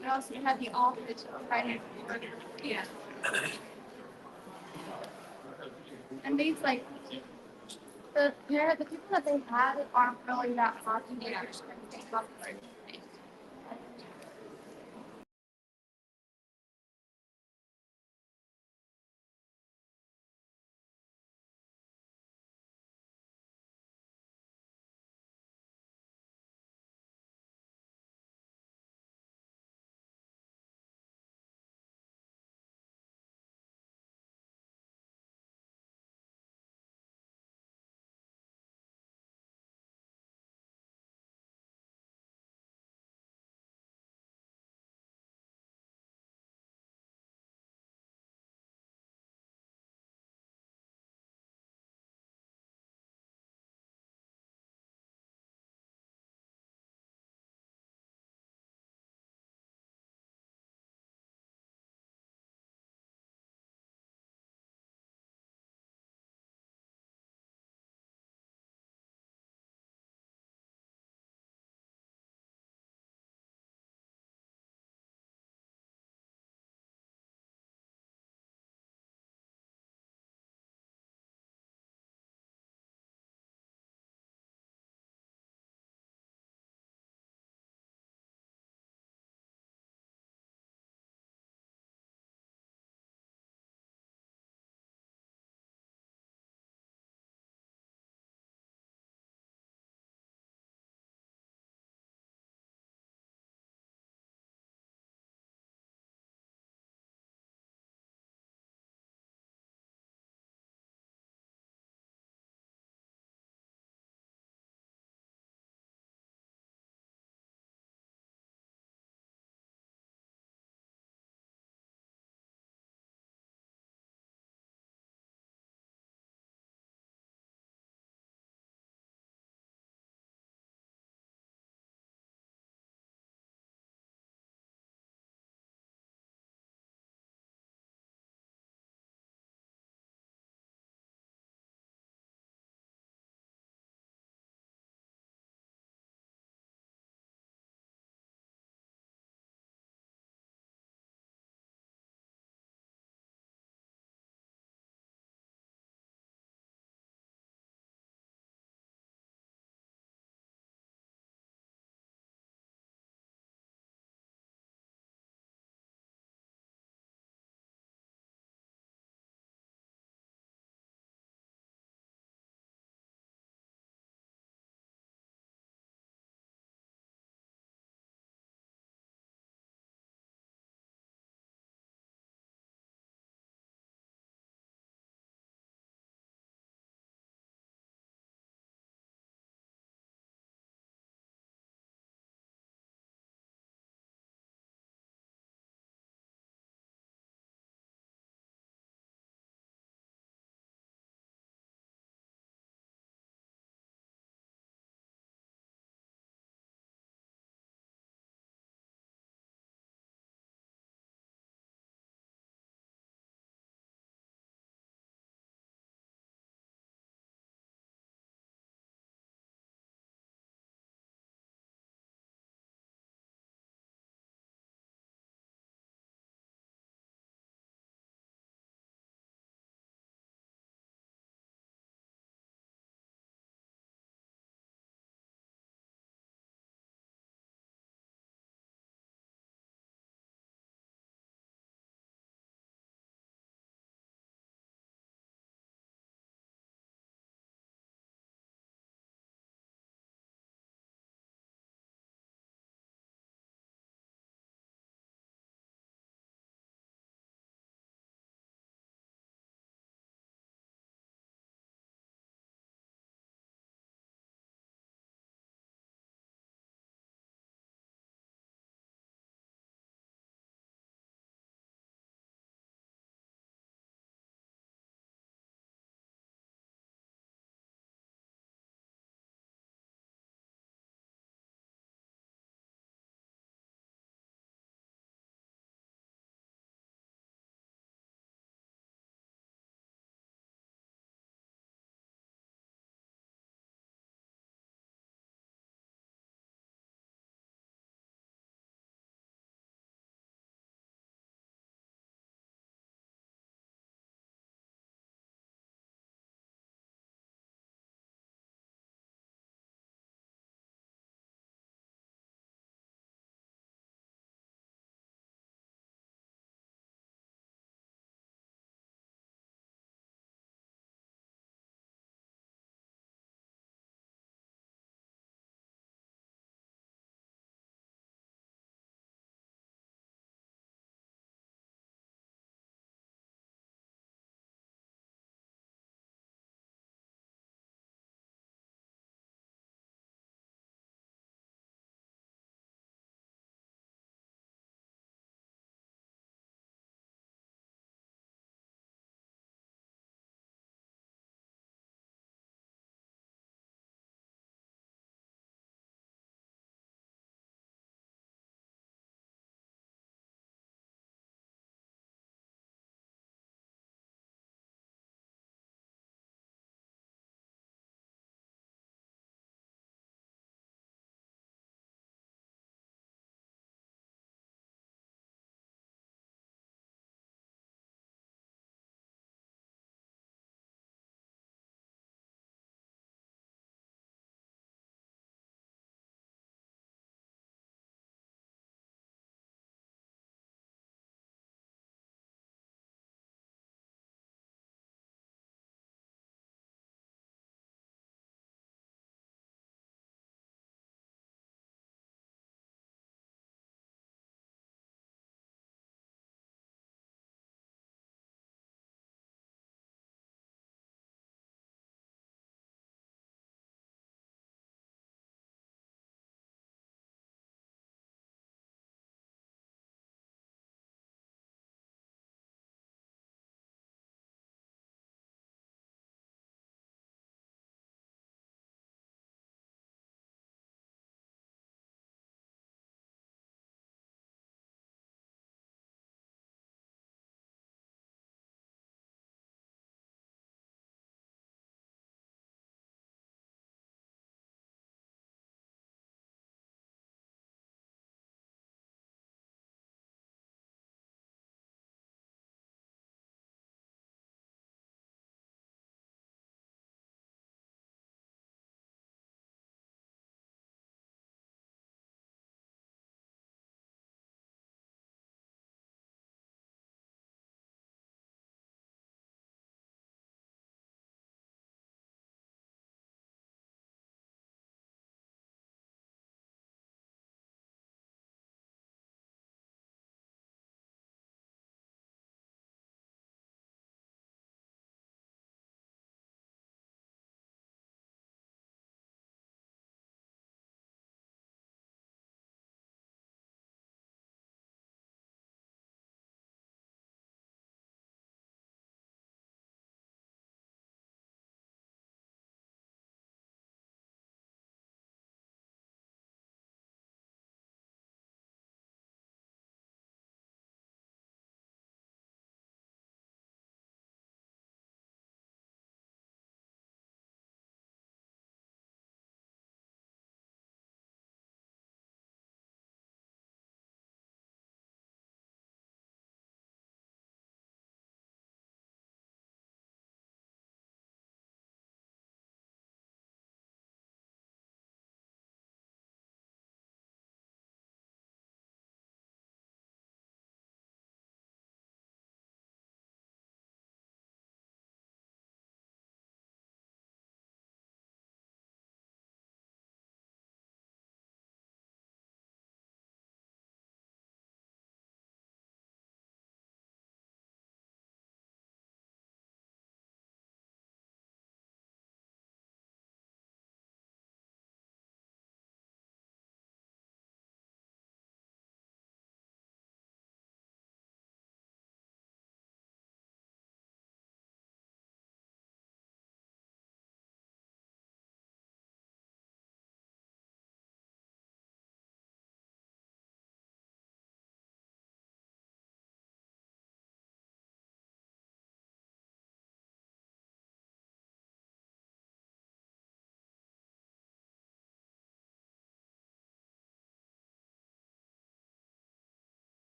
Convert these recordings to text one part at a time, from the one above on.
We also have the office right. Yeah. And these like the people that they had aren't really that hot. Yeah.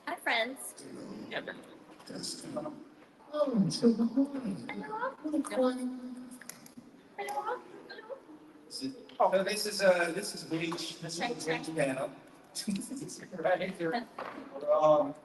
Hi, friends. Oh, so oh, this is Bleach. This is the Bleach panel. Right here. All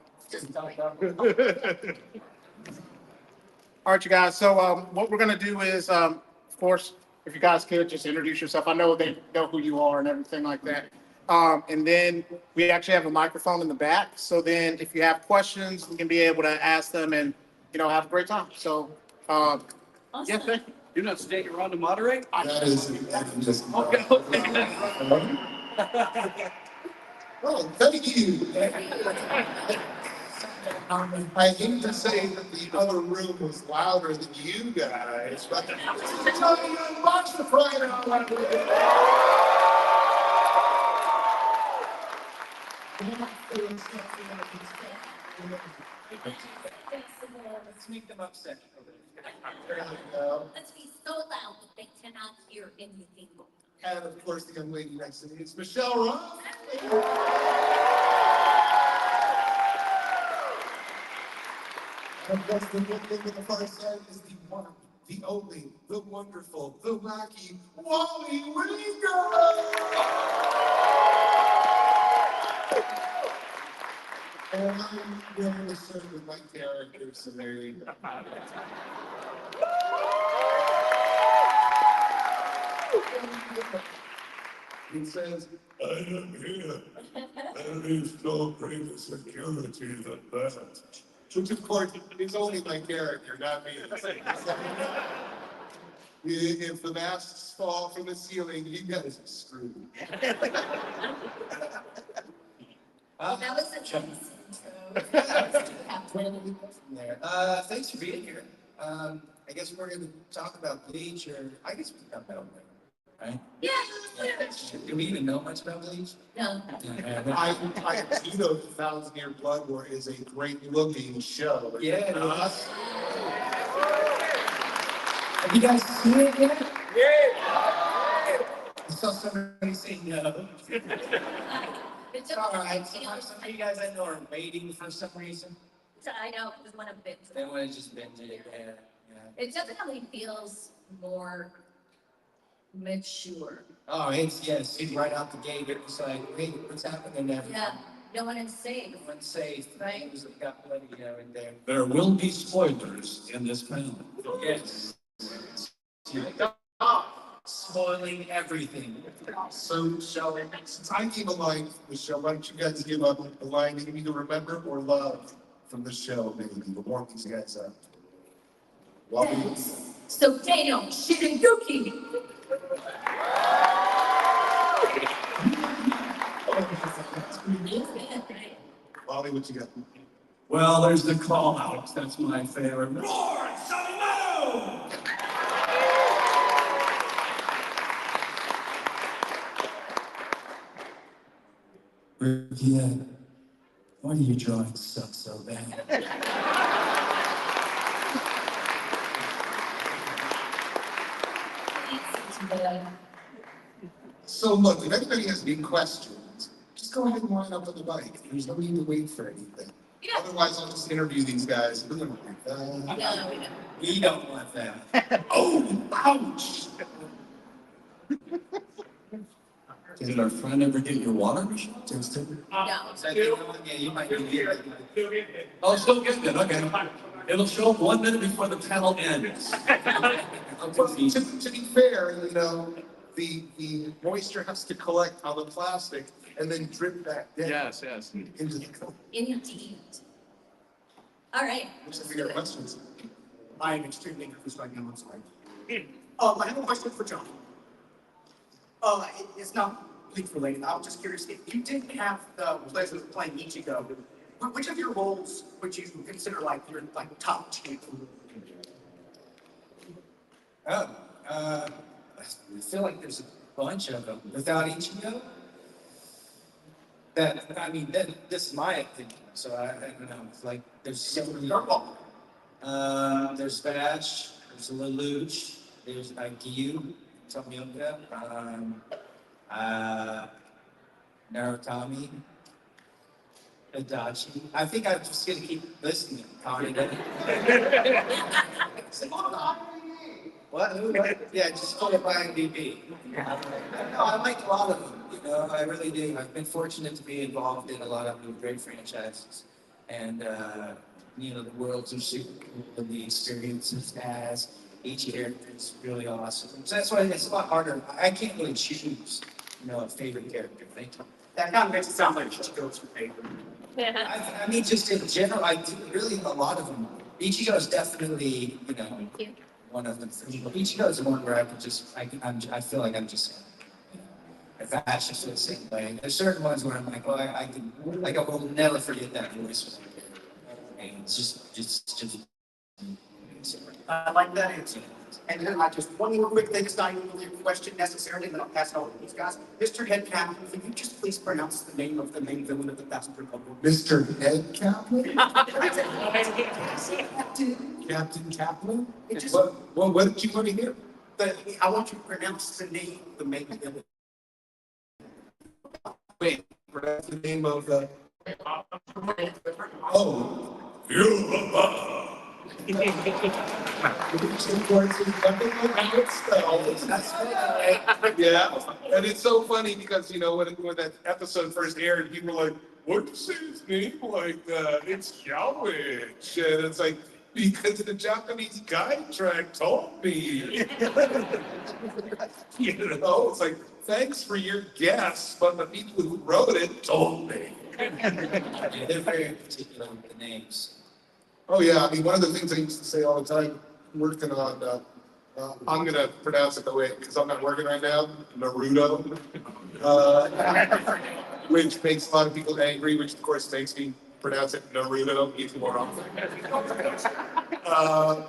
right, you guys. So what we're gonna do is, of course, if you guys could just introduce yourself. I know they know who you are and everything like that. And then we actually have a microphone in the back. So then, if you have questions, we can be able to ask them and have a great time. So, yeah, thank you. You're not staying around to moderate? That is just Okay. well, thank you. I hate to say that the other room was louder than you guys, but it's not even much to cry out. Let's make them upset. Let's be so loud that they cannot hear anything. And of course, the young lady next to me is Michelle Ruff. And of course, the good thing with the far side is the one, the only, the wonderful, the wacky Wally Wingert. And I'm willing to serve with my character, so there you go. He says, I am here. There is no greater security than that. Which, of course, is only my character, not me. If the masks fall from the ceiling, you guys are screwed. That was a choice. Thanks for being here. I guess we're going to talk about Bleach, or I guess we can talk about it, right? Yeah. Do we even know much about Bleach? No. I do know that 1,000 Year Blood War is a great looking show. Yeah, it is. Have you guys seen it yet? Yeah. I saw somebody say no. It's All right. Some of you guys I know are waiting for some reason. I know, it was one of bits. They want to just binge it. Yeah. It definitely feels more mature. Oh, it's right out the gate. It was like, hey, what's happening there? Yeah, no one is safe. No one's safe. Right. It was got bloody in there. There will be spoilers in this panel. Yes. Spoiling everything. So, since I gave a line from the show, why don't you guys give up a line you either remember or love from the show, maybe, to warm these guys up? Yes. So Daniel Shinyuki. Wally, what you got? Well, there's the call out. That's my favorite. Roar, Salamano! Yeah. Why do your drawings suck so bad? So look, if anybody has any questions, just go ahead and line up on the mic. There's no need to wait for anything. Yeah. Otherwise, I'll just interview these guys. We don't want that. No, we don't. We don't want that. Oh, ouch! Did our friend ever get your water machine? No. So I think, yeah, you might be here. Oh, still getting it. Okay. It'll show up 1 minute before the panel ends. Well, to be fair, the moisture has to collect on the plastic and then drip back down Yes. into the cup. Indeed. All right. Which is your questions. I am extremely confused right now, I'm sorry. I have a question for John. It's not Bleach related. I was just curious, if you didn't have the pleasure of playing Ichigo, which of your roles would you consider like your top two? Oh, I feel like there's a bunch of them. Without Ichigo, this is my opinion. So I don't know. It's like there's so many. There's Vash, there's Lelouch, there's Gyu, Tomioka, Narutami. Adachi. I think I'm just gonna keep listening, Connie. What? Who? What? Yeah, just pull up IMDb. No, I like a lot of them. You know, I really do. I've been fortunate to be involved in a lot of great franchises, and you know, the worlds are super cool, and the experiences it has. Each character is really awesome. So that's why it's a lot harder. I can't really choose, you know, a favorite character. Thank you. That kind of makes it sound like she goes for paper. I mean, just in general, I do really a lot of them. Ichigo is definitely, you know, you. one of them. For me. Ichigo is the one where I could just, I feel like I'm just, you know, if I should feel the same way. There's certain ones where I'm like, oh, I can, like, I will never forget that voice. And it's just. I like that answer. And then I just, one more quick thing, it's not even really a question necessarily, then I'll pass it over to these guys. Mr. Head Captain, can you just please pronounce the name of the main villain of the Thousand Republic? Mr. Head Kaplan? Captain, Captain Kaplan? it just, What did you want to hear? I want you to pronounce the name of the main villain. Wait, that's the name of the. Oh. You. Yeah, and it's so funny because you know when that episode first aired, people were like, "What is his name?" Like, it's Yowich, and it's like because the Japanese guide track told me. You know, it's like thanks for your guess, but the people who wrote it told me. Yeah, they're very particular with the names. Oh yeah, I mean one of the things I used to say all the time, working on, I'm gonna pronounce it the way because I'm not working right now, Naruto, which makes a lot of people angry, which of course makes me pronounce it Naruto even more often. Uh,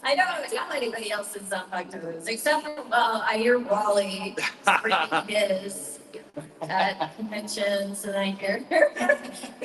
I don't know anybody else's factors, except for, I hear Wally bringing his at conventions, and I hear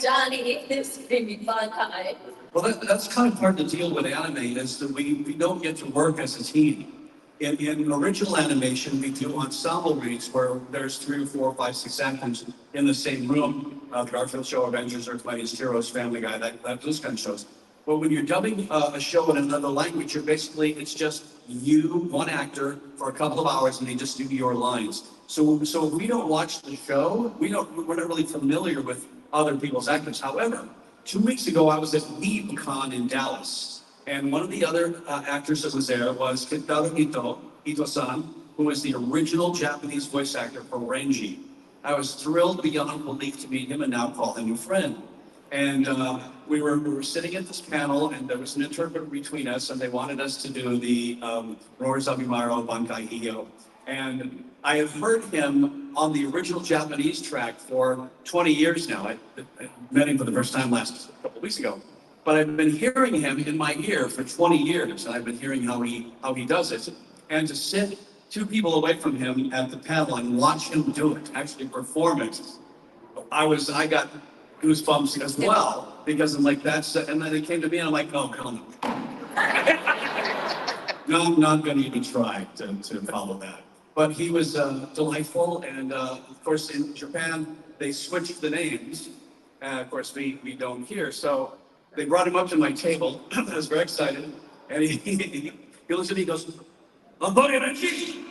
Johnny is bringing fun time. Well, that's kind of part of the deal with anime is that we don't get to work as a team. In original animation, we do ensemble reads where there's 3 or 4 or 5, 6 actors in the same room. The Garfield Show, Avengers, Earth Mightiest Heroes, Family Guy, those kind of shows. But when you're dubbing a show in another language, it's just you, one actor, for a couple of hours, and they just do your lines. So if we don't watch the show, we're not really familiar with other people's actors. However, 2 weeks ago, I was at LeapCon in Dallas. And one of the other actors that was there was Kentaro Ito-san, who was the original Japanese voice actor for Renji. I was thrilled beyond belief to meet him and now call him a friend. And we were sitting at this panel, and there was an interpreter between us, and they wanted us to do the Rorizabimaro Bankai Hiyo. And I have heard him on the original Japanese track for 20 years now. I met him for the first time a couple of weeks ago. But I've been hearing him in my ear for 20 years, and I've been hearing how he does it. And to sit 2 people away from him at the panel and watch him do it, actually perform it, I got goosebumps as well, because I'm like, and then it came to me, and I'm like, oh, come on. No, I'm not going to even try to follow that. But he was delightful, and of course, in Japan, they switched the names. Of course, we don't hear, so they brought him up to my table. I was very excited. And he looks at me, he goes, Antonio Renchi.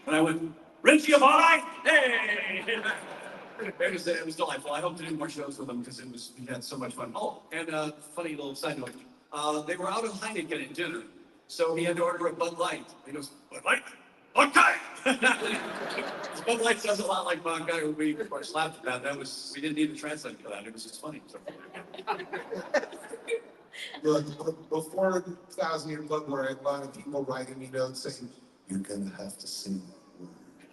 And I went, Renchi Amai? Hey! It was delightful. I hope to do more shows with him because we had so much fun. Oh, and funny little side note. They were out of Heineken at dinner. So he had to order a Bud Light. He goes, Bud Light? Okay! Bud Light sounds a lot like Bankai. We of course laughed at that. We didn't need to translate for that. It was just funny. So. Look, before 1,000 Year Club, where I had a lot of people writing me notes saying, "You're gonna have to say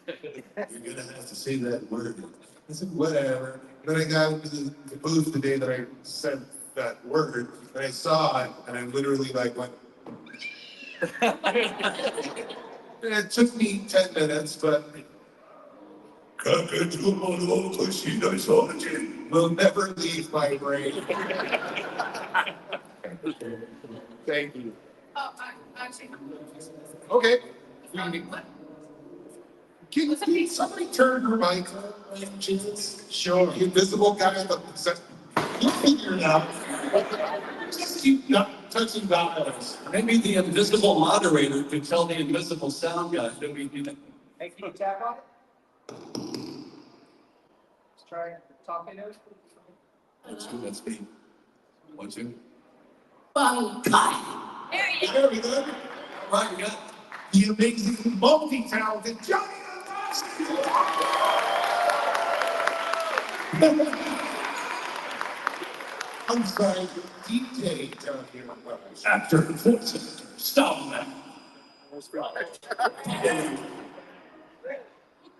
that word. You're gonna have to say that word." I said, "Whatever." Then I got into the booth the day that I said that word, and I saw it, and I literally went. And it took me 10 minutes, but will never leave my brain. Thank you. Oh, actually. Okay. Can somebody turn her mic on, Jesus? Sure. The invisible guy at the you figure it out. Just keep not touching dials. Maybe the invisible moderator could tell the invisible sound guy that we do that. Hey, can you tap on it? Let's try talking to it. That's me. 1, 2. Bankai. There you go. There we go. Right, we got The amazing, multi-talented Johnny. I'm sorry, DJ Johnny. actor, voice, stop that.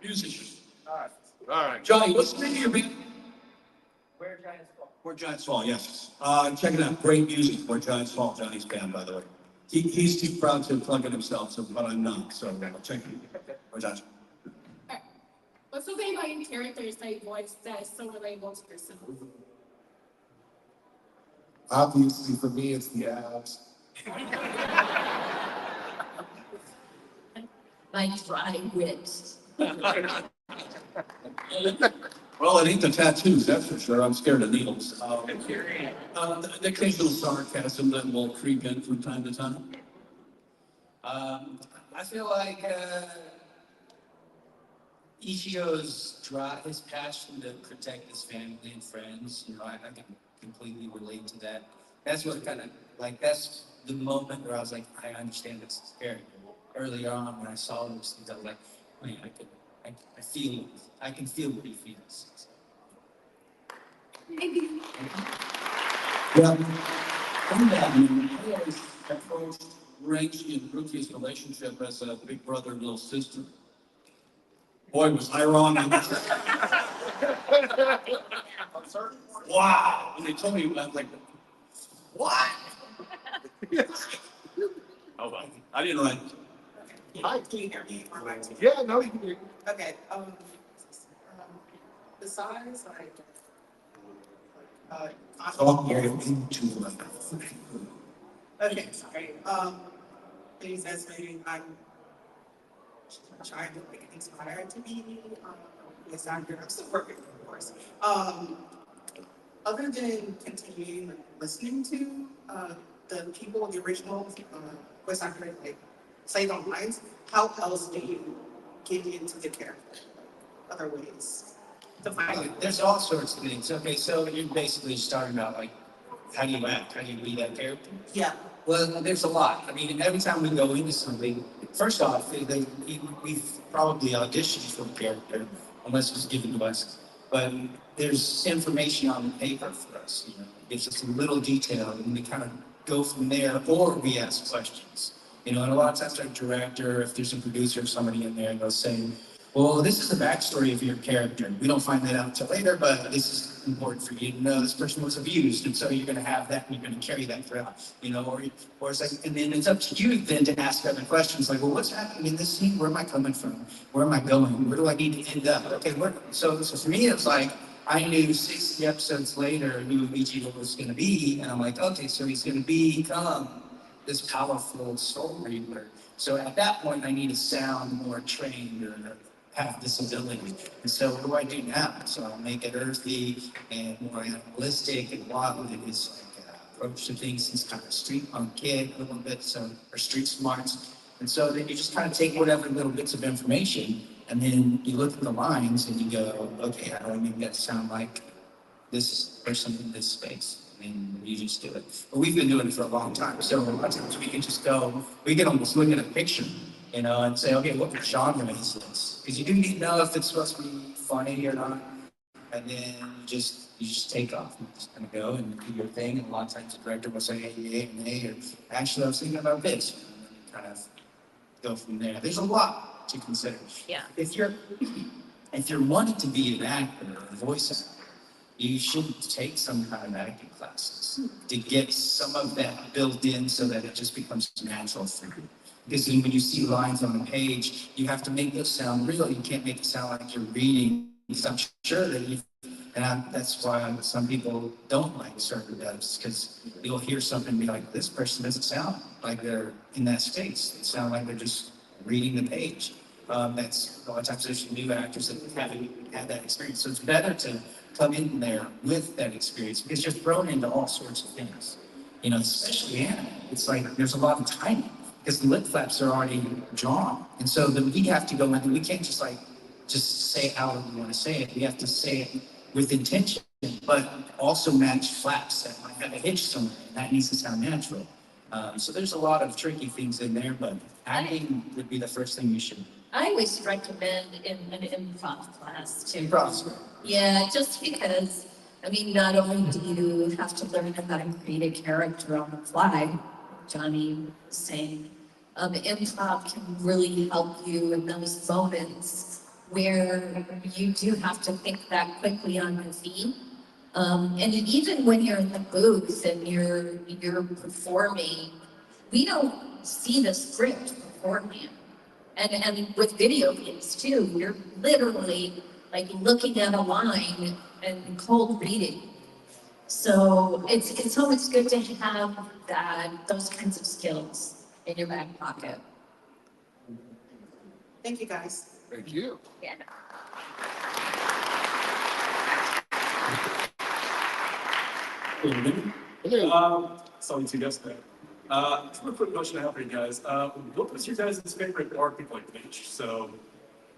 Musician. All right. Johnny, what's the name of your band? Where Giants Fall. Where Giants Fall, yes. Check it out. Great music. Where Giants Fall, Johnny's band, by the way. He's too proud to plug it himself, but I'm not. So check it. Where Giants Fall. What's the thing about your characters that you voice that is so relatable to yourself? Obviously, for me, it's the abs. My dry wit. Well, it ain't the tattoos, that's for sure. I'm scared of needles. The occasional sarcasm that will creep in from time to time. I feel like Ichigo's his passion to protect his family and friends, I can completely relate to that. That's what that's the moment where I was like, I understand this character. Early on, when I saw those things, I was like, man, I can feel what he feels. Yeah. From that, I always approached Renji and Ruki's relationship as a big brother and little sister. Boy, was I wrong on that. Wow. When they told me, I was like, what? Hold on. I didn't like. Hi, can you hear me? Or am I too- Yeah, no, you can do it. Okay, the size, like, Oh, you're into like. okay, sorry, things estimating, I'm trying to like inspire to be, yes, I'm here, I'm still working, of course. Other than continuing like, listening to, the people, the original, voice actor, like, say the lines, how else do you get into the character? Other ways to find it? There's all sorts of things. Okay, so you're basically starting out like, how do you act? How do you be that character? Yeah, Well, there's a lot. I mean, every time we go into something, first off, we've probably auditioned for a character, unless it's given to us. But there's information on the paper for us, you know. It's just a little detail, and we kind of go from there, or we ask questions. You know, and a lot of times our director, if there's a producer or somebody in there, they'll say, well, this is the backstory of your character. We don't find that out until later, but this is important for you to know this person was abused, and so you're going to have that, and you're going to carry that throughout, you know, or it's like, and then it's up to you then to ask other questions like, well, what's happening in this scene? Where am I coming from? Where am I going? Where do I need to end up? Okay, so for me, it's like, I knew 60 episodes later who oMichelle was going to be, and I'm like, okay, so he's going to become this powerful soul reader. So at that point, I need to sound more trained or have this ability. And so what do I do now? So I'll make it earthy and more animalistic and wild. It's like approach to things as kind of street punk kid a little bit, so or street smarts. And so then you just kind of take whatever little bits of information, and then you look at the lines and you go, okay, how do I make that sound like this person in this space? And you just do it. But we've been doing it for a long time. So a lot of times we can just go, we can almost look at a picture, you know, and say, okay, what genre is this? Because you do need to know if it's supposed to be funny or not. And then you just take off and just kind of go and do your thing. And a lot of times the director will say, hey, hey, hey, or actually I was thinking about this. And then you kind of go from there. There's a lot to consider. Yeah. If you're wanting to be an actor or a voice actor, you should take some kind of acting classes to get some of that built in so that it just becomes natural for you. Because then when you see lines on the page, you have to make those sound real. You can't make it sound like you're reading. Because I'm sure that that's why some people don't like certain dubs, because you'll hear something and be like, this person doesn't sound like they're in that space. They sound like they're just reading the page. That's a lot of times there's new actors that haven't had that experience. So it's better to come in there with that experience because you're thrown into all sorts of things. You know, especially anime. It's like there's a lot of timing because the lip flaps are already drawn. And so then we have to go in and we can't just say how we want to say it. We have to say it with intention, but also match flaps that might have a hitch somewhere. And that needs to sound natural. So there's a lot of tricky things in there, but acting would be the first thing you should. I always recommend in an improv class too. Improv. Yeah, just because, I mean, not only do you have to learn how to create a character on the fly, Johnny was saying, improv can really help you in those moments where you do have to think that quickly on your feet. And even when you're in the booth and you're performing, we don't see the script beforehand. And with video games too, you're literally like looking at a line and cold reading. So it's always good to have those kinds of skills in your back pocket. thank you guys. Thank you. Yeah. Sorry to guess that. Just a quick question I have for you guys. What was your guys' favorite arc of like Bleach? So,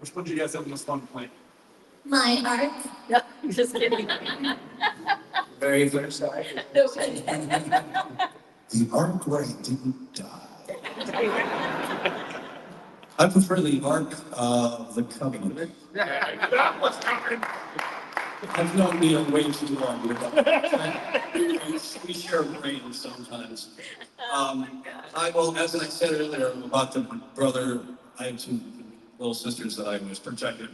which one did you guys have the most fun playing? My art. No, just kidding. Very first time. The arc where I didn't die. I prefer the arc of the Covenant. That was coming. I've known Neil way too long. We share brains sometimes. As I said earlier about the brother, I have two little sisters that I was protected.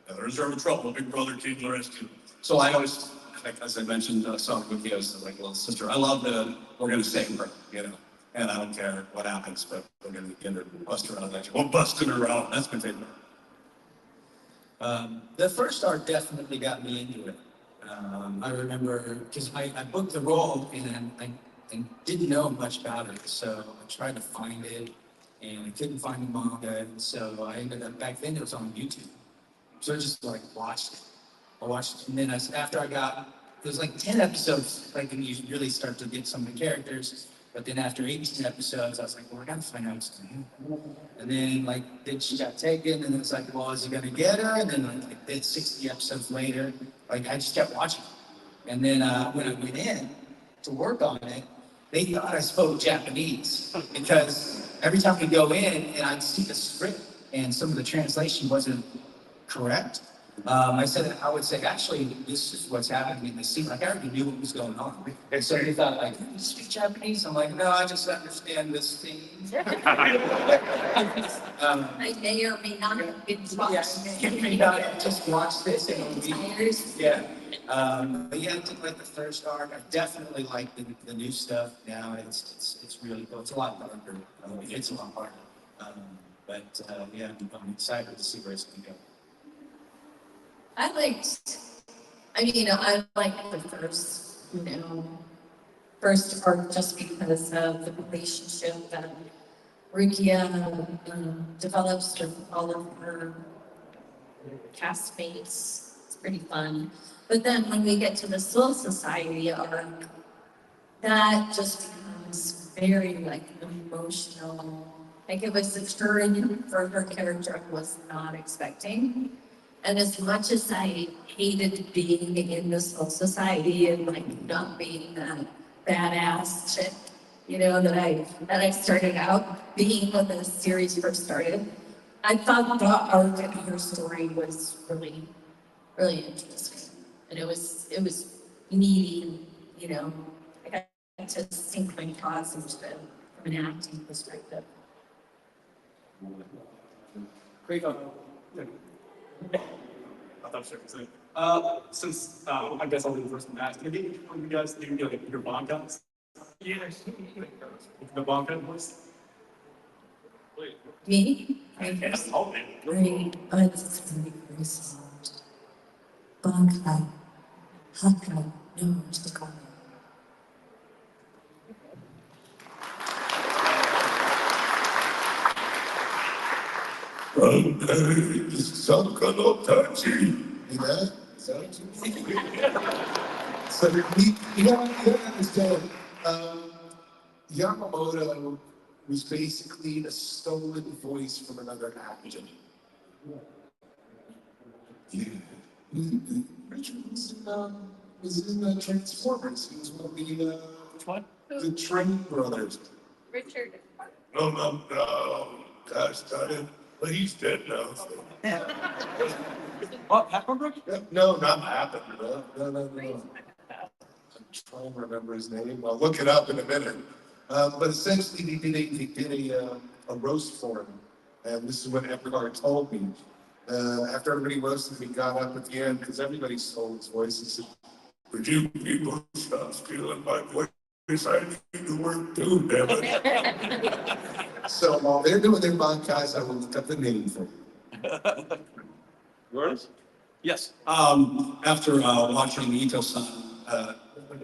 Others are in trouble. Big brother came to the rescue. So I always, like, as I mentioned, saw with you as like little sister. I love we're going to save her, you know. and I don't care what happens, but we're gonna get her, bust her out of that. We'll bust her out. That's my favorite. The first arc definitely got me into it. I remember because I booked the role and I didn't know much about it, so I tried to find it and I couldn't find the manga, and so I ended up back then it was on YouTube, so I just like watched it. I watched it, and then after I got it was like 10 episodes, like when you really start to get some of the characters. But then after 18 episodes, I was like, well, I gotta find out what's going on. And then then she got taken, and it's like, well, is he gonna get her? And then then 60 episodes later, like I just kept watching. And then when I went in to work on it, they thought I spoke Japanese because every time we go in and I'd see the script and some of the translation wasn't correct. I would say, actually, this is what's happening in the scene. Like, I already knew what was going on. And so they thought, like, you speak Japanese? I'm like, no, I just understand this scene. I may or may not have been watching. May not have just watched this in a week. Years. Yeah. But yeah, I did like the first arc. I definitely like the new stuff now. It's really cool. It's a lot darker. It's a lot harder. Yeah, I'm excited to see where it's going to go. I liked the first arc just because of the relationship that Rukia develops with all of her castmates. It's pretty fun. But then when we get to the Soul Society arc, that just becomes very like emotional. Like it was a turn for her character I was not expecting. And as much as I hated being in this whole society and like not being that badass chick, that I started out being when the series first started, I thought the arc in her story was really, really interesting. And it was needy, I got to sink my thoughts into it from an acting perspective. Great. I thought you were saying. Since I guess I'll be the first one to ask, maybe you guys do your bond counts? Yes. The bond count, please. Me? Yes, all of it. Great, it's gonna be very soft. Bankai, Haka, no, Chicago. So you gotta understand, Yamamoto was basically a stolen voice from another actor. Yeah. Richard was in Transformers. He was one of Which one? the Train brothers. Richard. No. Gosh, darn it. Well, he's dead now. What, Hackenbrook? No, not Happen. No. I'm trying to remember his name. I'll look it up in a minute. But essentially, they did a roast for him. And this is what Epicard told me. After everybody roasted me, got up at the end, because everybody stole his voice, and said, "Would you people stop stealing my voice? I need to work too, damn it." So while they're doing their podcasts, I will look up the name for you. Yours? Yes. After watching Ito-san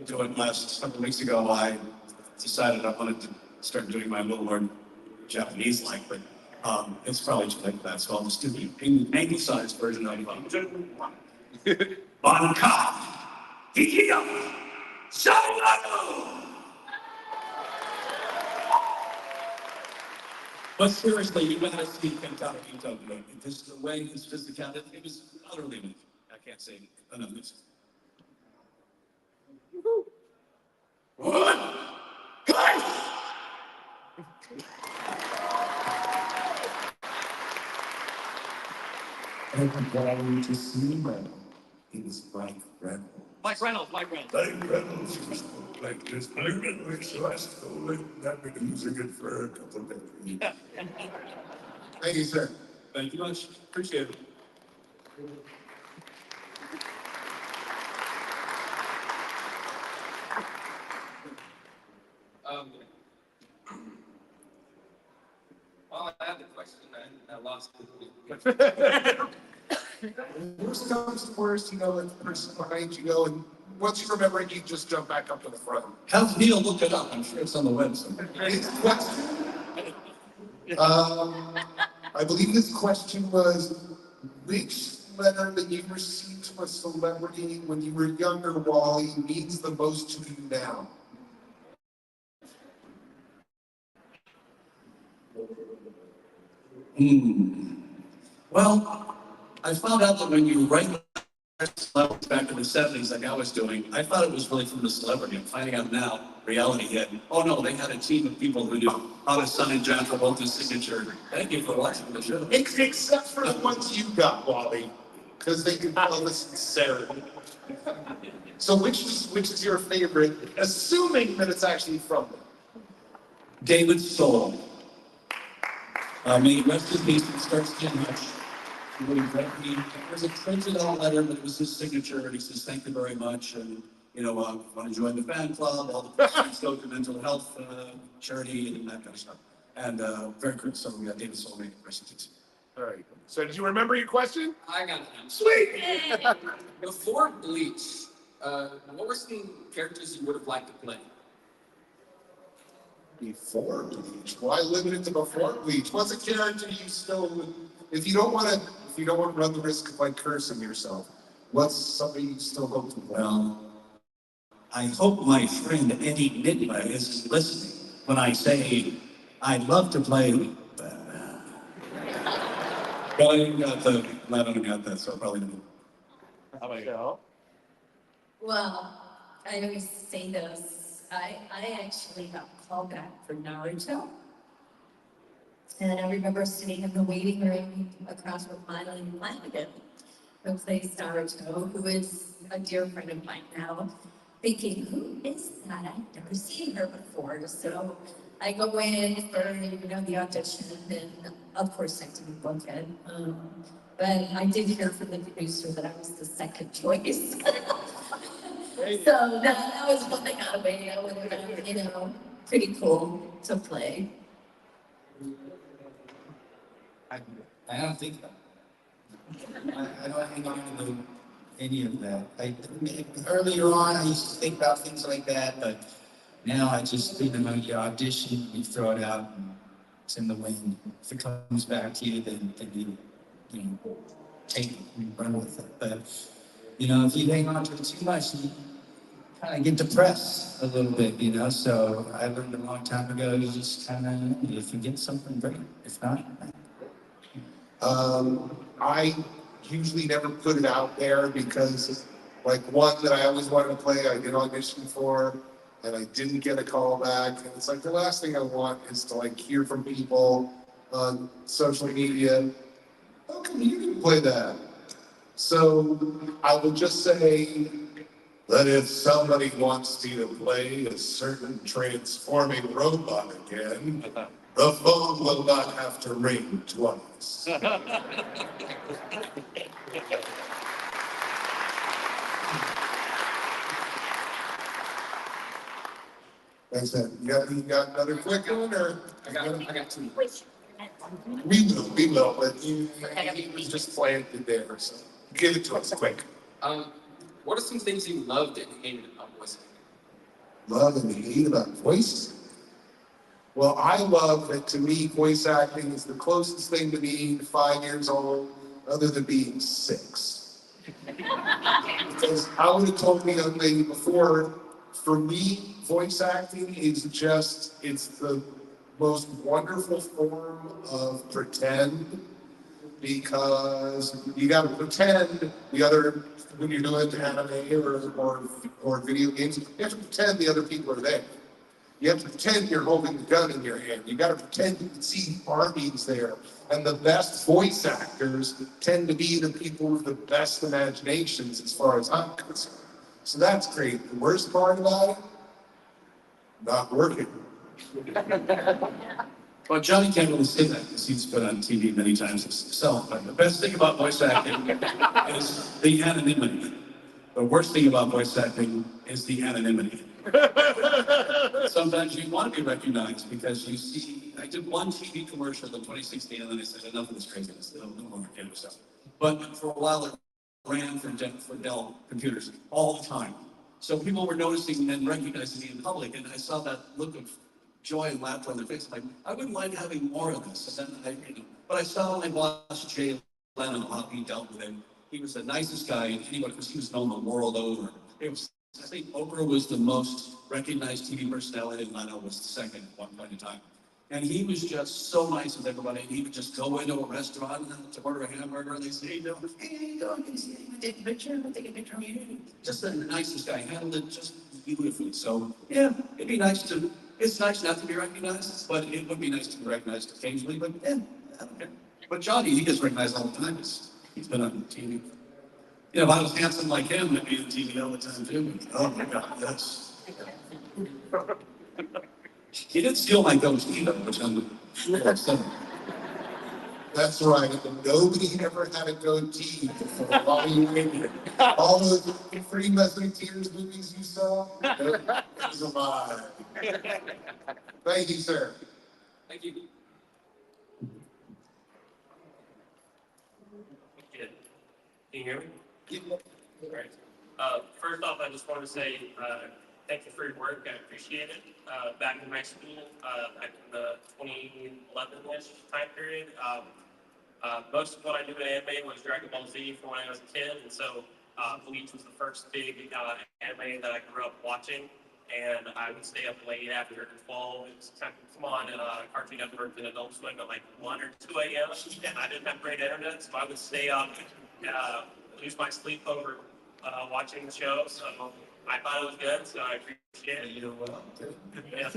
do it last couple weeks ago, I decided I wanted to start doing my little more Japanese-like, but it's probably just like that, so I'll just do the anglicized version of Bankai, Hikiya, Shaolano! But seriously, you gotta see Kentaro Ito do it. This the way his physicality, it was utterly amazing. I can't say enough. What? Guys! I'm going to see him. He was Mike Reynolds. Mike Reynolds. Mike Reynolds used to look like this. Mike Reynolds, so I stole it and I've been using it for a couple of days. Thank you, sir. Thank you much. Appreciate it. constantly. Worst comes to worst, you know, let the person behind you go, and once you remember it, you just jump back up to the front. Have Neil look it up. I'm sure it's on the website. Next question. I believe this question was, which letter that you received from a celebrity when you were younger, Wally, means the most to you now? Well, I found out that when you write letters back in the 70s, like I was doing, I thought it was really from the celebrity. I'm finding out now, reality hit. Oh no, they had a team of people who knew how to sign John Travolta's signature. Thank you for watching the show. Except for the ones you got, Wally, because they can tell the sincerity. So which is your favorite, assuming that it's actually from them? David's soul. May he rest in peace and starts getting much. There's a printed out letter, but it was his signature, and he says, thank you very much, and, you know, I want to join the fan club, all the proceeds go to mental health charity, and that kind of stuff. And very good, so we got David Soul making presentations. All right. So did you remember your question? I got it. Sweet. Before Bleach, what were some characters you would have liked to play? Before Bleach. Why limit it to before Bleach? What's a character you still, if you don't want to run the risk of like cursing yourself, what's something you still hope to play? Well, I hope my friend Eddie Nidma is listening when I say I'd love to play. But I don't got that, so probably not. How about you? Well, I always say this. I actually got called back for Naruto. And I remember sitting in the waiting room across from Mylan Flanagan, who plays Naruto, who is a dear friend of mine now, thinking, who is that? I've never seen her before. So I go in for, the audition, and of course I didn't book it. But I did hear from the producer that I was the second choice. So that was one thing out of it. It would have been, pretty cool to play. I don't think I don't hang on to any of that. Earlier on, I used to think about things like that, but now I just, you audition, you throw it out, and it's in the wind. If it comes back to you, then you take it and run with it. But, if you hang on to it too much, you kind of get depressed a little bit, So I learned a long time ago, you just kind of, if you get something, great. If not, I usually never put it out there because, like, one that I always wanted to play, I did audition for, and I didn't get a call back. And it's like the last thing I want is to hear from people on social media, how come you didn't play that? So I will just say that if somebody wants me to play a certain transforming robot again, the phone will not have to ring twice. Thanks, man. You got another quick one, or? I got two. We will, but he was just planted there, so give it to us quick. What are some things you loved and hated about voice acting? Love and hate about voice? Well, I love that, to me, voice acting is the closest thing to being 5 years old, other than being 6. Because I would have told the young lady before, for me, voice acting is it's the most wonderful form of pretend, because you got to pretend when you're doing anime or video games, you have to pretend the other people are there. You have to pretend you're holding the gun in your hand. You got to pretend you can see armies there. And the best voice actors tend to be the people with the best imaginations, as far as I'm concerned. So that's great. The worst part about it, not working. Well, Johnny can't really say that because he's been on TV many times himself. But the best thing about voice acting is the anonymity. The worst thing about voice acting is the anonymity. Sometimes you want to be recognized because you see, I did one TV commercial in 2016 and then I said, enough of this craziness, no more camera stuff. But for a while it ran for Dell computers all the time. So people were noticing and recognizing me in public, and I saw that look of joy and laughter on their face. Like, I wouldn't mind having more of this. And then but I saw when I watched Jay Leno, how he dealt with him. He was the nicest guy in anyone, because he was known the world over. It was, I think Oprah was the most recognized TV personality, and Leno was the second at one point in time. And he was just so nice with everybody. And he would just go into a restaurant to order a hamburger, and they say, hey, how you doing? Can you take a picture? I'll take a picture of you. Just the nicest guy, handled it just beautifully. So yeah, it'd be nice to, it's nice not to be recognized, but it would be nice to be recognized occasionally. But yeah, I don't care. But Johnny, he gets recognized all the time. He's been on TV. You know, if I was handsome like him, I'd be on TV all the time too. Oh my God, yes. He did steal my goatee though, which I'm That's right. Nobody ever had a goatee before Wally Wingert. All those Three Musketeers movies you saw, it was a lie. Thank you, sir. Thank you. Can you hear me? All right. First off, I just want to say thank you for your work. I appreciate it. Back in my school, back in the 2011-ish time period, most of what I knew in anime was Dragon Ball Z from when I was a kid, and so Bleach was the first big anime that I grew up watching. And I would stay up late after 12. It was time to come on Cartoon Network and Adult Swim at like 1 or 2 a.m. And I didn't have great internet, so I would stay up and lose my sleep over watching the show. So I thought it was good, so I appreciate it. You know what? Yeah.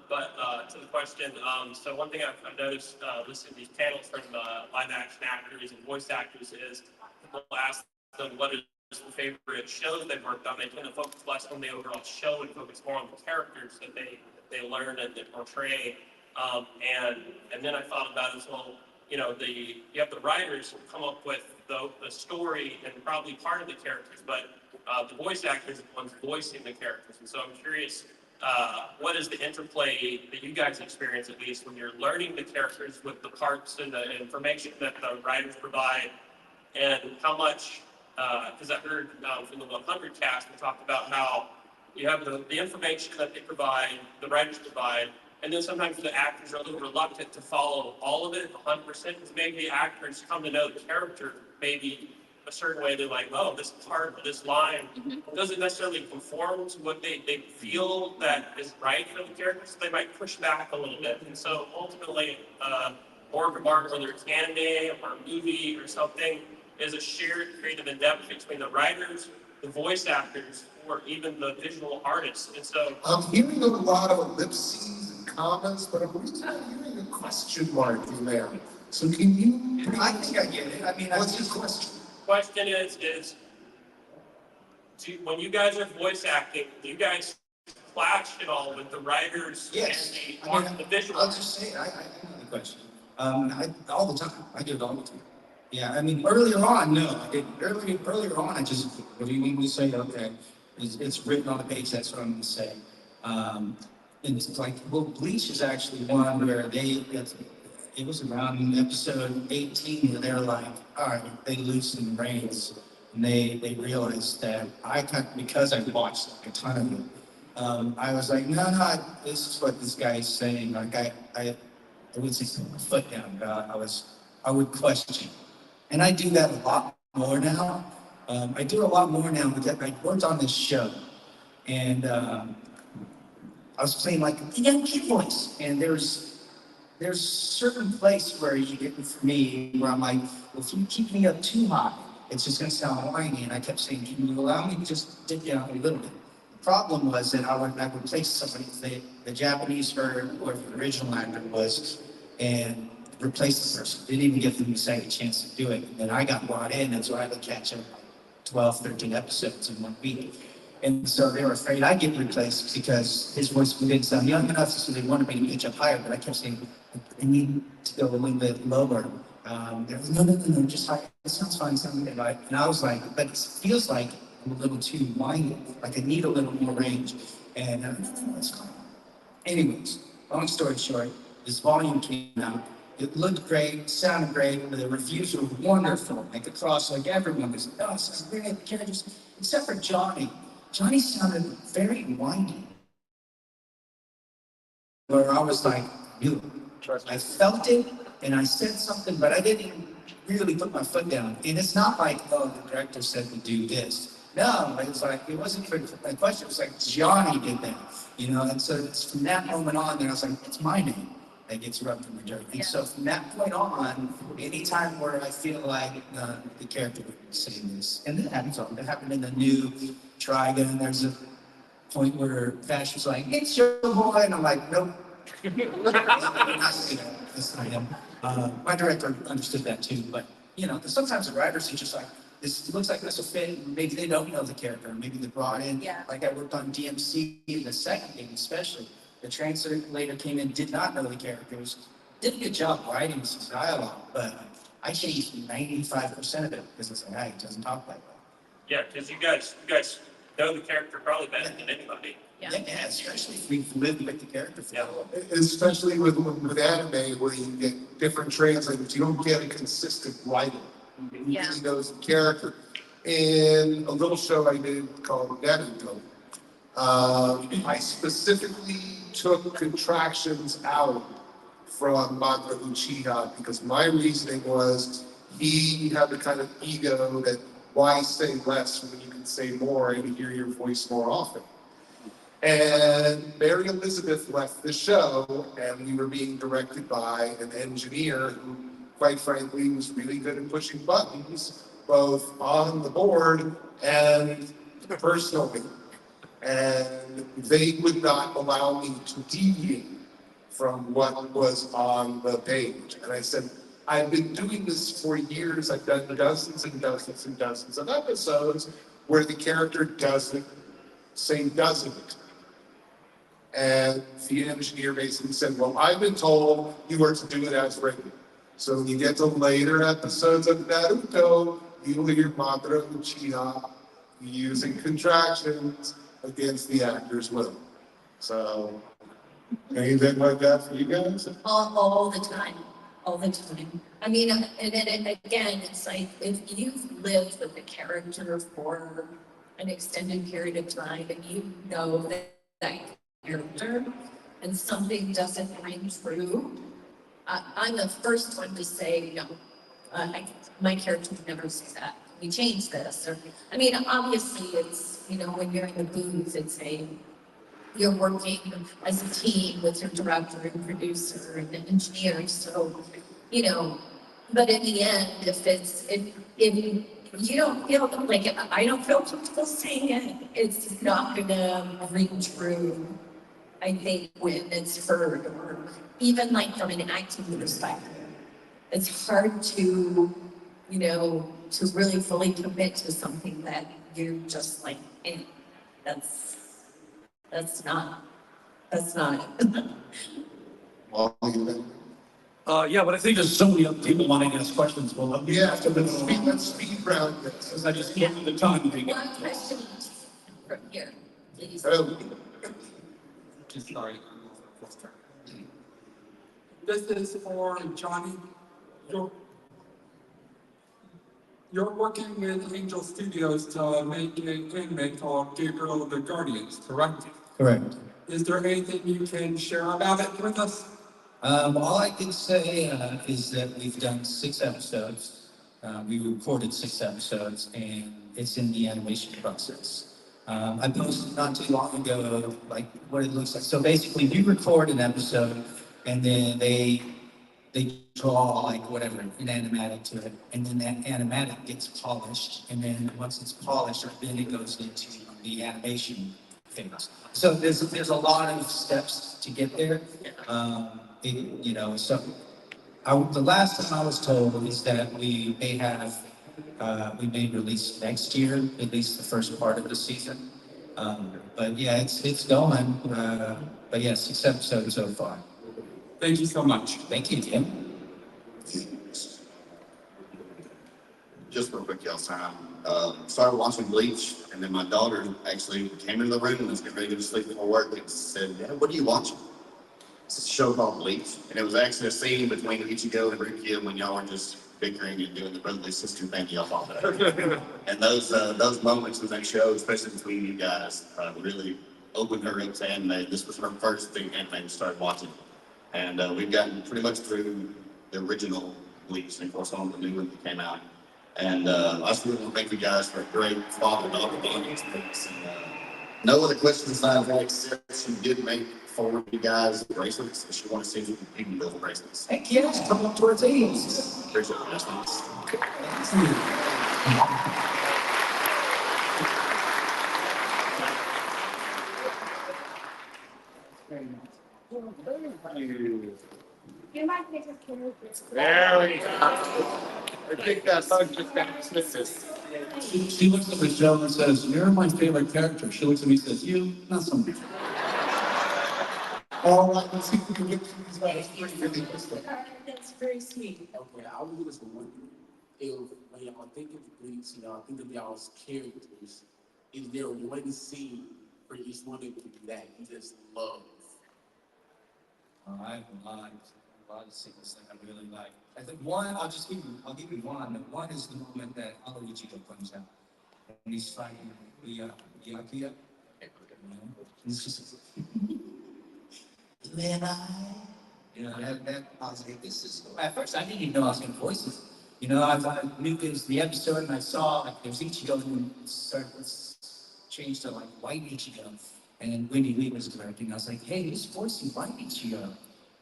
But to the question, so one thing I've noticed listening to these panels from live action actors and voice actors is people ask them what is the favorite show that they've worked on. They tend to focus less on the overall show and focus more on the characters that they learn and they portray. And then I thought about as well, you know, you have the writers who come up with the story and probably part of the characters, but the voice actors are the ones voicing the characters. And so I'm curious, what is the interplay that you guys experience, at least when you're learning the characters with the parts and the information that the writers provide, and how much, because I heard from the 100 cast, we talked about how you have the information that they provide, the writers provide, and then sometimes the actors are a little reluctant to follow all of it 100%, because maybe the actors come to know the character maybe a certain way. They're like, oh, this part of this line doesn't necessarily conform to what they feel that is right for the character, so they might push back a little bit. And so ultimately, work of art, whether it's anime or a movie or something, is a shared creative endeavor between the writers, the voice actors, or even the visual artists. And so I'm hearing a lot of ellipses and commas, but I'm really not hearing a question mark in there. So can you? I think I get it. I mean, What's your question? question is when you guys are voice acting, do you guys clash at all with the writers Yes. and the visual? I'll just say it. I know the question. All the time. I do it all the time. Yeah, I mean, earlier on, no. Earlier on, I just, what do you need me to say? Okay, it's written on the page, that's what I'm going to say. And it's like, well, Bleach is actually one where it was around episode 18 where they're like, all right, they loosen the reins. And they realized that because I watched like a ton of it, I was like, no, this is what this guy is saying. Like, I would say put my foot down, but I would question. And I do that a lot more now. I do a lot more now because I worked on this show. And I was playing like the young kid voice. And there's certain place where you get for me where I'm like, well, if you keep me up too high, it's just going to sound whiny. And I kept saying, can you allow me to just dip down a little bit? The problem was that I would place somebody, the Japanese version or the original actor was, and replace the person. Didn't even give them a second chance to do it. And then I got brought in, and so I had to catch up 12, 13 episodes in 1 week. And so they were afraid I'd get replaced because his voice didn't sound young enough, so they wanted me to pitch up higher, but I kept saying, I need to go a little bit lower. They're like, no, just higher. It sounds fine, sounds good. And I was like, but it feels like I'm a little too whiny, like I need a little more range. And that's fine. Anyways, long story short, this volume came out. It looked great, sounded great, the reviews were wonderful. Like across, like everyone was, oh, this is great, the characters, except for Johnny. Johnny sounded very whiny. Where I was like, you, I felt it and I said something, but I didn't really put my foot down. And it's not like, oh, the director said to do this. No, it was like, it wasn't for my question. It was like, Johnny did that, you know? And so it's from that moment on, then I was like, it's my name that gets rubbed in the dirt. And so from that point on, anytime where I feel like the character would say this, and that happens all. That happened in the new Trigon. There's a point where Vash was like, it's your boy, and I'm like, nope. That's not him. My director understood that too, but you know, sometimes the writers are just like, this looks like this will fit. Maybe they don't know the character. Maybe they brought in, like I worked on DMC in the second game, especially. The translator came in, did not know the characters, did a good job writing some dialogue, but I changed 95% of it because it's like, it doesn't talk like that. Yeah, because you guys know the character probably better than anybody. Yeah, especially if we've lived with the character for a while. Especially with anime where you get different translators, you don't get a consistent writer who really knows the character. In a little show I did called Naruto, I specifically took contractions out from Madara Uchiha because my reasoning was he had the kind of ego that why say less when you can say more and hear your voice more often. And Mary Elizabeth left the show, and we were being directed by an engineer who, quite frankly, was really good at pushing buttons, both on the board and personally. And they would not allow me to deviate from what was on the page. And I said, I've been doing this for years. I've done dozens and dozens and dozens of episodes where the character doesn't say doesn't. And the engineer basically said, well, I've been told you are to do it as written. So when you get to later episodes of Naruto, you'll hear Madara Uchiha using contractions against the actor's will. So, anything like that for you guys? All the time. All the time. I mean, and again, it's like if you've lived with the character for an extended period of time and you know that character and something doesn't ring true, I'm the first one to say, no, my character would never say that. We change this. Or, I mean, obviously it's, you know, when you're in the booth, you're working as a team with your director and producer and engineer. So, you know, but in the end, if you don't feel like I don't feel comfortable saying it, it's not gonna ring true. I think when it's heard, or even like from an acting perspective, it's hard to, you know, to really fully commit to something that you're just like, that's not it. Yeah, but I think there's so many other people wanting to ask questions. Well, Let's speed round this. because I just gave you the time. One question from here, please. Sorry. This is for Johnny. You're working with Angel Studios to make an anime called Gabriel of the Guardians, correct? Correct. Is there anything you can share about it with us? All I can say is that we've done 6 episodes. We recorded 6 episodes, and it's in the animation process. I posted not too long ago, like what it looks like. So basically, we record an episode, and then they draw like whatever an animatic to it, and then that animatic gets polished, and then once it's polished, then it goes into the animation phase. So there's a lot of steps to get there. You know, so the last time I was told is that we may release next year, at least the first part of the season. But yeah, it's going. But yeah, 6 episodes so far. Thank you so much. Thank you, Tim. just real quick, y'all's time. Started watching Bleach, and then my daughter actually came into the room and was getting ready to go to sleep before work and said, "Dad, what are you watching?" It's a show called Bleach, and it was actually a scene between Ichigo and Rukia when y'all were just bickering and doing the brotherly sister thing y'all thought that. And those moments in that show, especially between you guys, really opened her up to anime. This was her first thing anime to start watching. And we've gotten pretty much through the original Bleach, and of course all the new one that came out. And I just really want to thank you guys for a great father-daughter bonding experience. And no other questions I have, except she did make for you guys bracelets. So she want to see if you can give me those bracelets. Heck yes, come up to our teams. Appreciate it, guys. Thanks. You might take a character. There we go. I think that hug just got dismissed. She looks at Michelle and says, "You're my favorite character." She looks at me and says, "You, not so much." All right, let's see if we can get through these last three really quickly. That's very sweet. Okay, I was just wondering if when y'all think of Bleach, I think of y'all's characters. Is there one scene for each one of you that you just love? I have a lot of scenes that I really like. I think one, I'll give you one. One is the moment that Ichigo comes out. And he's fighting the Yakuya. It's just, man, that I was like, this is, at first I didn't even know I was going to voice this. I knew it was the episode and I saw like there's Ichigo and changed to like white Ichigo. And then Wendy Lee was directing. I was like, hey, who's voicing white Ichigo?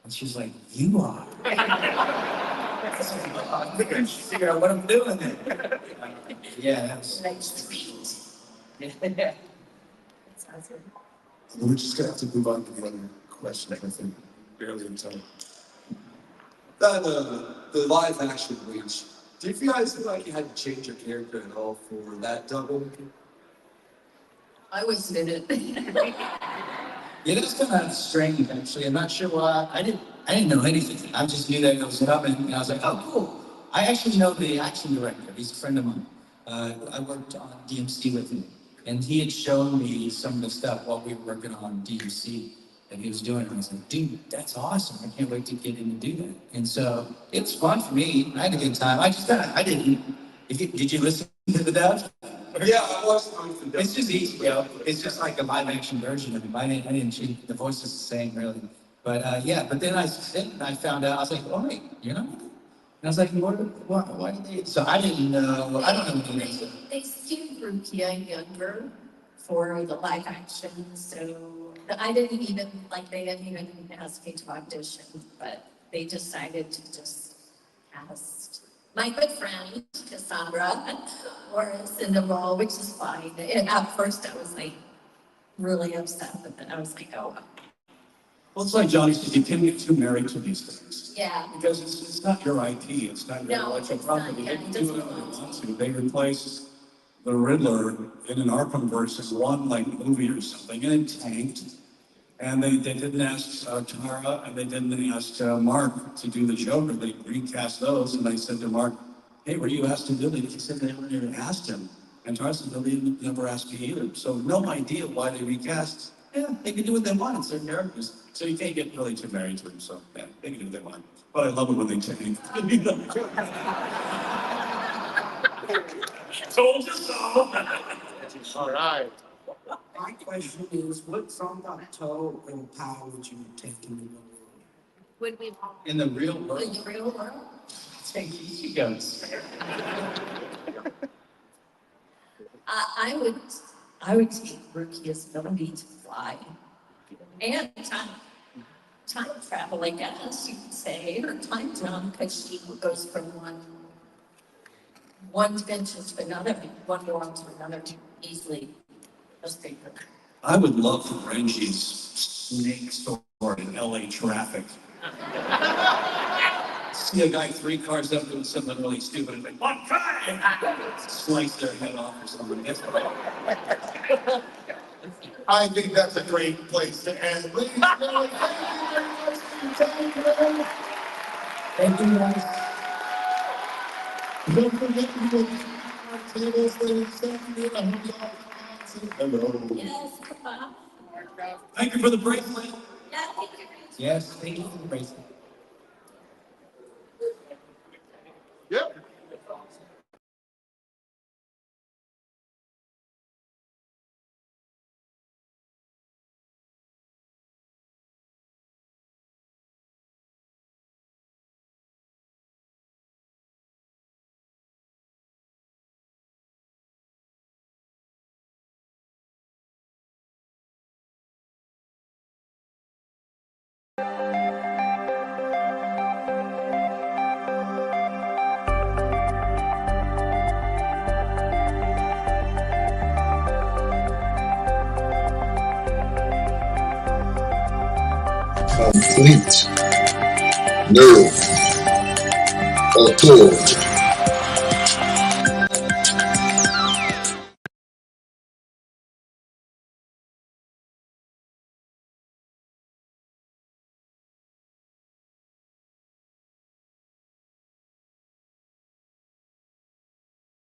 And she was like, you are. I couldn't figure out what I'm doing there. Yeah, that was like sweet. Yeah. We're just gonna have to move on to the other question, I think, barely in time. The live action Bleach. Do you guys feel like you had to change your character at all for that double? I always did it. Yeah, that's kind of strange, actually. I'm not sure why. I didn't know anything. I just knew that it was coming, and I was like, oh, cool. I actually know the action director. He's a friend of mine. I worked on DMC with him, and he had shown me some of the stuff while we were working on DMC that he was doing. And I was like, dude, that's awesome. I can't wait to get him to do that. And so it's fun for me. I had a good time. Did you listen to the dub? Yeah, I watched the dub. It's just easy, It's just like a live action version of him. I didn't change. The voice is the same, really. But but then I found out, I was like, oh, wait, And I was like, why did they? So I didn't know. I don't know what it is. They skewed Rukia younger for the live action, so they didn't even ask me to audition, but they decided to just cast my good friend, Cassandra, was in the role, which is fine. And at first I was like really upset, but then I was like, oh, Well, it's like Johnny says, you can't get too married to these things. yeah. Because it's not your IP, it's not your No, intellectual it's not, property. yeah, They it can do doesn't whatever they belong want to. They replaced the Riddler in an Arkham versus one like movie or something, and it tanked. And they didn't ask Tara, and they didn't ask Mark to do the Joker. They recast those, and they said to Mark, hey, were you asked to do it? He said they never even asked him. And Tara said, they never asked me either. So no idea why they recast. Yeah, they can do what they want. It's their characters. So you can't get really too married to them. So yeah, they can do what they want. But I love it when they change. Told you so. All right. My question is, what from Toe and Power would you take in the world? Would we In the real in world, the real world? take Ichigo's. I would take Rukia's ability to fly and time travel, I guess you could say, or time jump, because she goes from one dimension to another, one world to another easily. Just take her. I would love for Renji's snake store in LA traffic. See a guy 3 cars up doing something really stupid and like, one time! Slice their head off or something. That's what I think that's a great place to end. Ladies and gentlemen, thank you very much for your time today. Thank you, guys. Don't forget to go to our tables, ladies and gentlemen. I hope you all say hello. Yes. Thank you for the bracelet. Yeah, thank you. Yes, thank you for the bracelet. Yep. Complete. No. Authority.